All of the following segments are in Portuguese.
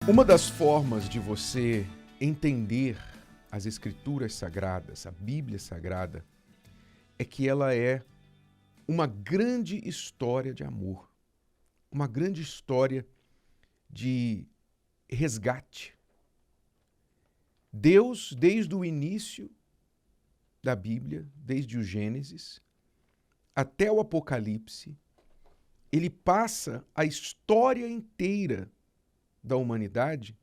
Uma das formas de você entender as Escrituras Sagradas, a Bíblia Sagrada, é que ela é uma grande história de amor, uma grande história de resgate. Deus, desde o início da Bíblia, desde o Gênesis até o Apocalipse, ele passa a história inteira da humanidade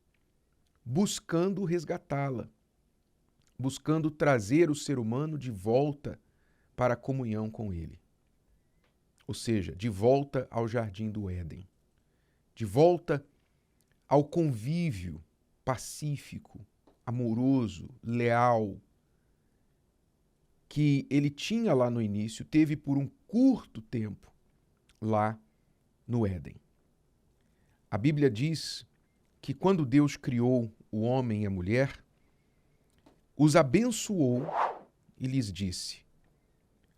buscando resgatá-la, buscando trazer o ser humano de volta para a comunhão com ele. Ou seja, de volta ao jardim do Éden, de volta ao convívio pacífico, amoroso, leal, que ele tinha lá no início, teve por um curto tempo lá no Éden. A Bíblia diz que quando Deus criou o homem e a mulher, os abençoou e lhes disse: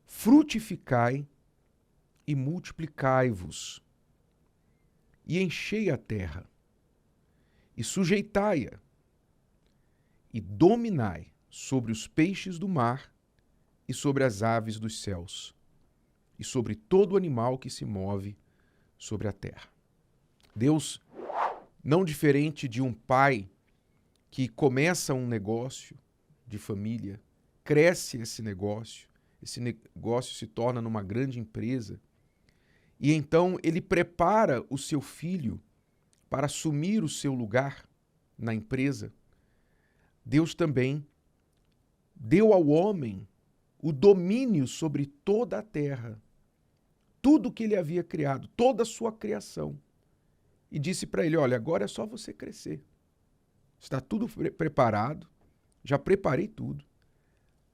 frutificai e multiplicai-vos, e enchei a terra, e sujeitai-a, e dominai sobre os peixes do mar e sobre as aves dos céus, e sobre todo animal que se move sobre a terra. Deus, não diferente de um pai que começa um negócio de família, cresce esse negócio se torna numa grande empresa, e então ele prepara o seu filho para assumir o seu lugar na empresa. Deus também deu ao homem o domínio sobre toda a terra, tudo que ele havia criado, toda a sua criação. E disse para ele: olha, agora é só você crescer. Está tudo preparado, já preparei tudo.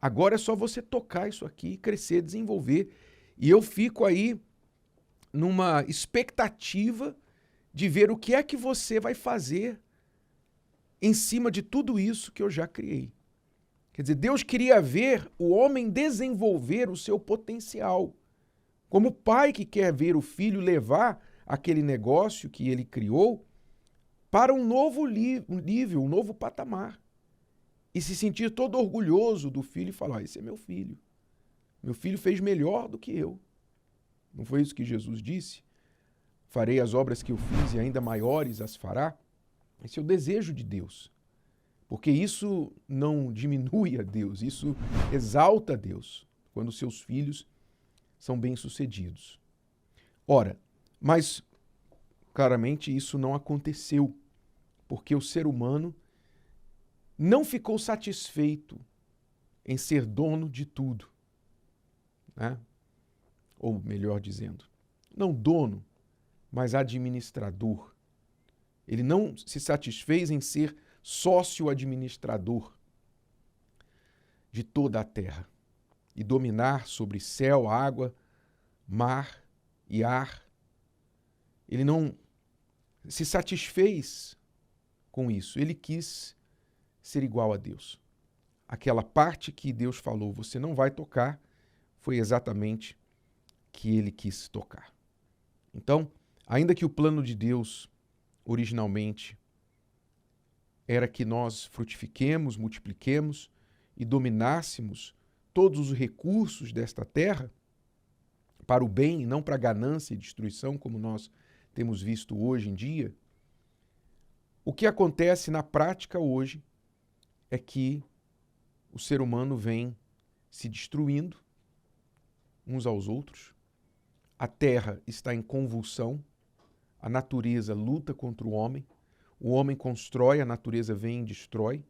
Agora é só você tocar isso aqui, crescer, desenvolver. E eu fico aí numa expectativa de ver o que é que você vai fazer em cima de tudo isso que eu já criei. Quer dizer, Deus queria ver o homem desenvolver o seu potencial. Como o pai que quer ver o filho levar aquele negócio que ele criou para um novo nível, um novo patamar. E se sentir todo orgulhoso do filho e falar: esse é meu filho. Meu filho fez melhor do que eu. Não foi isso que Jesus disse? Farei as obras que eu fiz e ainda maiores as fará. Esse é o desejo de Deus. Porque isso não diminui a Deus, isso exalta a Deus, quando seus filhos são bem-sucedidos. Ora, mas claramente isso não aconteceu, porque o ser humano não ficou satisfeito em ser dono de tudo, né? Ou melhor dizendo, não dono, mas administrador. Ele não se satisfez em ser sócio-administrador de toda a terra e dominar sobre céu, água, mar e ar. Ele não se satisfez com isso. Ele quis ser igual a Deus. Aquela parte que Deus falou, você não vai tocar, foi exatamente que ele quis tocar. Então, ainda que o plano de Deus originalmente era que nós frutifiquemos, multipliquemos e dominássemos todos os recursos desta terra para o bem e não para a ganância e destruição, como nós temos visto hoje em dia, o que acontece na prática hoje é que o ser humano vem se destruindo uns aos outros, a terra está em convulsão, a natureza luta contra o homem constrói, a natureza vem e destrói,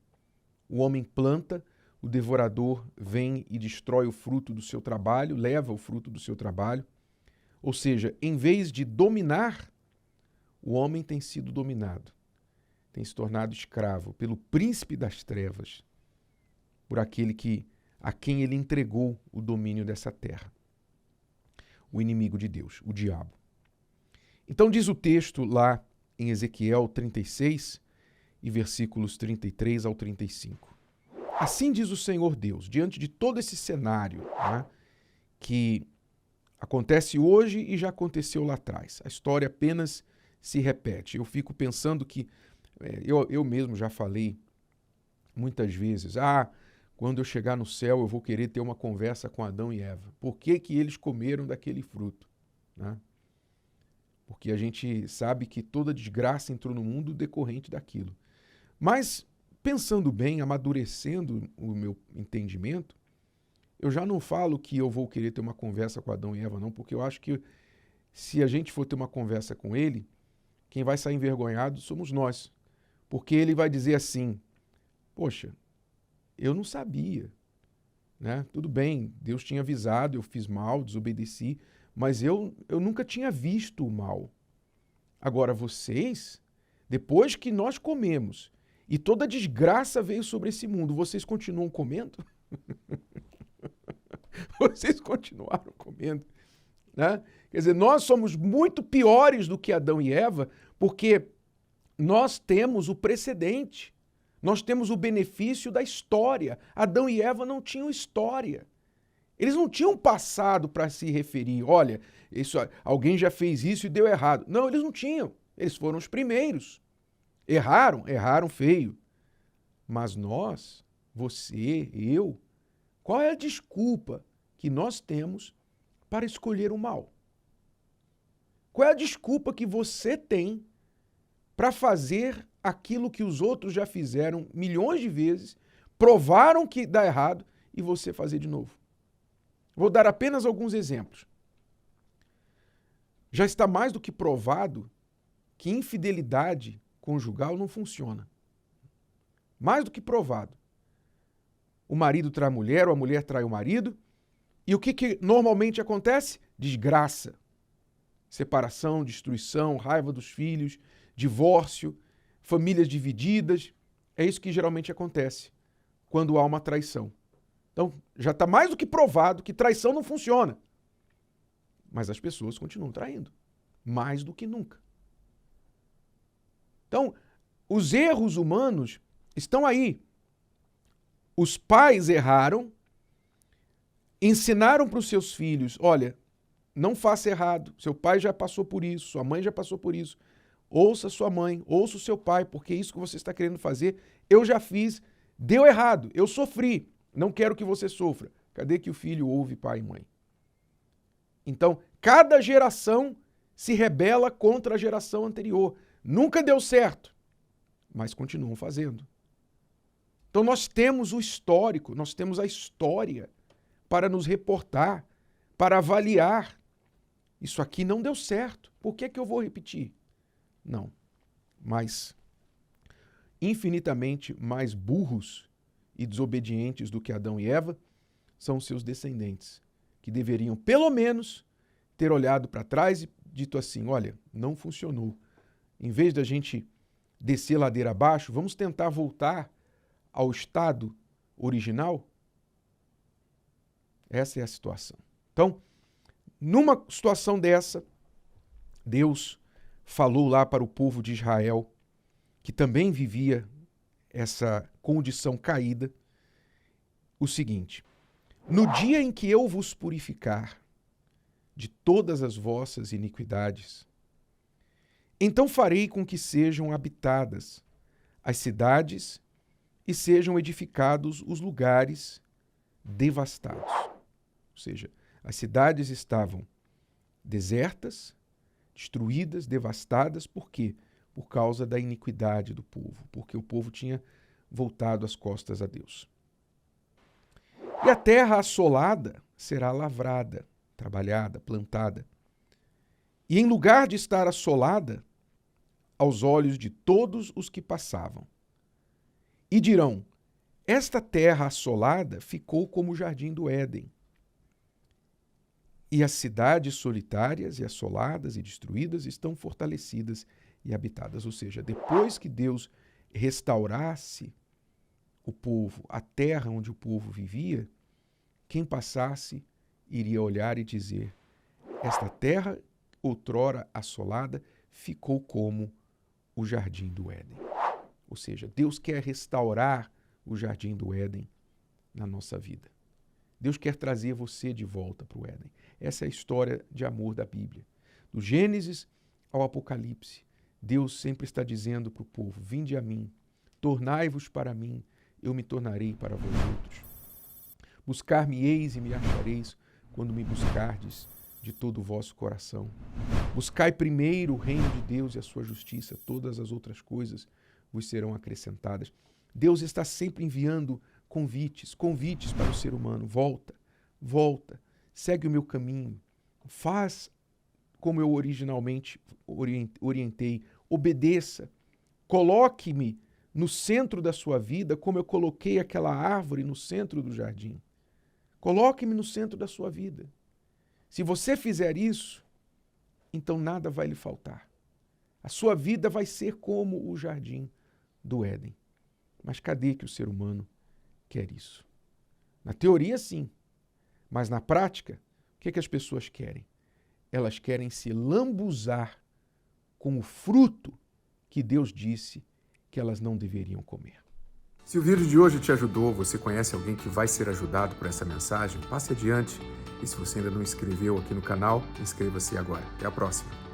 o homem planta, o devorador vem e destrói o fruto do seu trabalho, leva o fruto do seu trabalho. Ou seja, em vez de dominar, o homem tem sido dominado, tem se tornado escravo pelo príncipe das trevas, por aquele a quem ele entregou o domínio dessa terra, o inimigo de Deus, o diabo. Então diz o texto lá em Ezequiel 36 e versículos 33 ao 35. Assim diz o Senhor Deus, diante de todo esse cenário, né, que acontece hoje e já aconteceu lá atrás. A história apenas se repete. Eu fico pensando que eu mesmo já falei muitas vezes, quando eu chegar no céu eu vou querer ter uma conversa com Adão e Eva. Por que que eles comeram daquele fruto? Né? Porque a gente sabe que toda desgraça entrou no mundo decorrente daquilo. Mas, pensando bem, amadurecendo o meu entendimento, eu já não falo que eu vou querer ter uma conversa com Adão e Eva, não, porque eu acho que se a gente for ter uma conversa com ele, quem vai sair envergonhado somos nós. Porque ele vai dizer assim, poxa, eu não sabia, né? Tudo bem, Deus tinha avisado, eu fiz mal, desobedeci, mas eu nunca tinha visto o mal. Agora vocês, depois que nós comemos e toda a desgraça veio sobre esse mundo, vocês continuam comendo? Vocês continuaram comendo, né? Quer dizer, nós somos muito piores do que Adão e Eva, porque nós temos o precedente, nós temos o benefício da história. Adão e Eva não tinham história. Eles não tinham passado para se referir, olha, alguém já fez isso e deu errado. Não, eles não tinham. Eles foram os primeiros. Erraram feio. Mas nós, você, eu, qual é a desculpa que nós temos para escolher o mal? Qual é a desculpa que você tem para fazer aquilo que os outros já fizeram milhões de vezes, provaram que dá errado e você fazer de novo? Vou dar apenas alguns exemplos. Já está mais do que provado que infidelidade conjugal não funciona. Mais do que provado. O marido trai a mulher ou a mulher trai o marido. E o que normalmente acontece? Desgraça. Separação, destruição, raiva dos filhos, divórcio, famílias divididas. É isso que geralmente acontece quando há uma traição. Então, já está mais do que provado que traição não funciona. Mas as pessoas continuam traindo. Mais do que nunca. Então, os erros humanos estão aí. Os pais erraram, ensinaram para os seus filhos, olha, não faça errado, seu pai já passou por isso, sua mãe já passou por isso. Ouça sua mãe, ouça o seu pai, porque isso que você está querendo fazer, eu já fiz, deu errado, eu sofri, não quero que você sofra. Cadê que o filho ouve pai e mãe? Então, cada geração se rebela contra a geração anterior. Nunca deu certo, mas continuam fazendo. Então nós temos o histórico, nós temos a história para nos reportar, para avaliar. Isso aqui não deu certo, por que eu vou repetir? Não, mas infinitamente mais burros e desobedientes do que Adão e Eva são seus descendentes, que deveriam pelo menos ter olhado para trás e dito assim, olha, não funcionou. Em vez da gente descer ladeira abaixo, vamos tentar voltar ao estado original? Essa é a situação. Então, numa situação dessa, Deus falou lá para o povo de Israel, que também vivia essa condição caída, o seguinte: no dia em que eu vos purificar de todas as vossas iniquidades, então farei com que sejam habitadas as cidades e sejam edificados os lugares devastados. Ou seja, as cidades estavam desertas, destruídas, devastadas. Por quê? Por causa da iniquidade do povo, porque o povo tinha voltado as costas a Deus. E a terra assolada será lavrada, trabalhada, plantada. E em lugar de estar assolada, aos olhos de todos os que passavam. E dirão, esta terra assolada ficou como o jardim do Éden. E as cidades solitárias e assoladas e destruídas estão fortalecidas e habitadas. Ou seja, depois que Deus restaurasse o povo, a terra onde o povo vivia, quem passasse iria olhar e dizer, esta terra, outrora assolada, ficou como o jardim do Éden. Ou seja, Deus quer restaurar o jardim do Éden na nossa vida. Deus quer trazer você de volta para o Éden. Essa é a história de amor da Bíblia. Do Gênesis ao Apocalipse. Deus sempre está dizendo para o povo: vinde a mim, tornai-vos para mim, eu me tornarei para vós outros. Buscar-me-eis e me achareis quando me buscardes de todo o vosso coração. Buscai primeiro o reino de Deus e a sua justiça, todas as outras coisas vos serão acrescentadas. Deus está sempre enviando convites para o ser humano. Volta, segue o meu caminho, faz como eu originalmente orientei, obedeça, coloque-me no centro da sua vida como eu coloquei aquela árvore no centro do jardim. Coloque-me no centro da sua vida. Se você fizer isso, então nada vai lhe faltar. A sua vida vai ser como o jardim do Éden. Mas cadê que o ser humano quer isso? Na teoria, sim. Mas na prática, o que as pessoas querem? Elas querem se lambuzar com o fruto que Deus disse que elas não deveriam comer. Se o vídeo de hoje te ajudou, você conhece alguém que vai ser ajudado por essa mensagem, passe adiante. E se você ainda não inscreveu aqui no canal, inscreva-se agora. Até a próxima.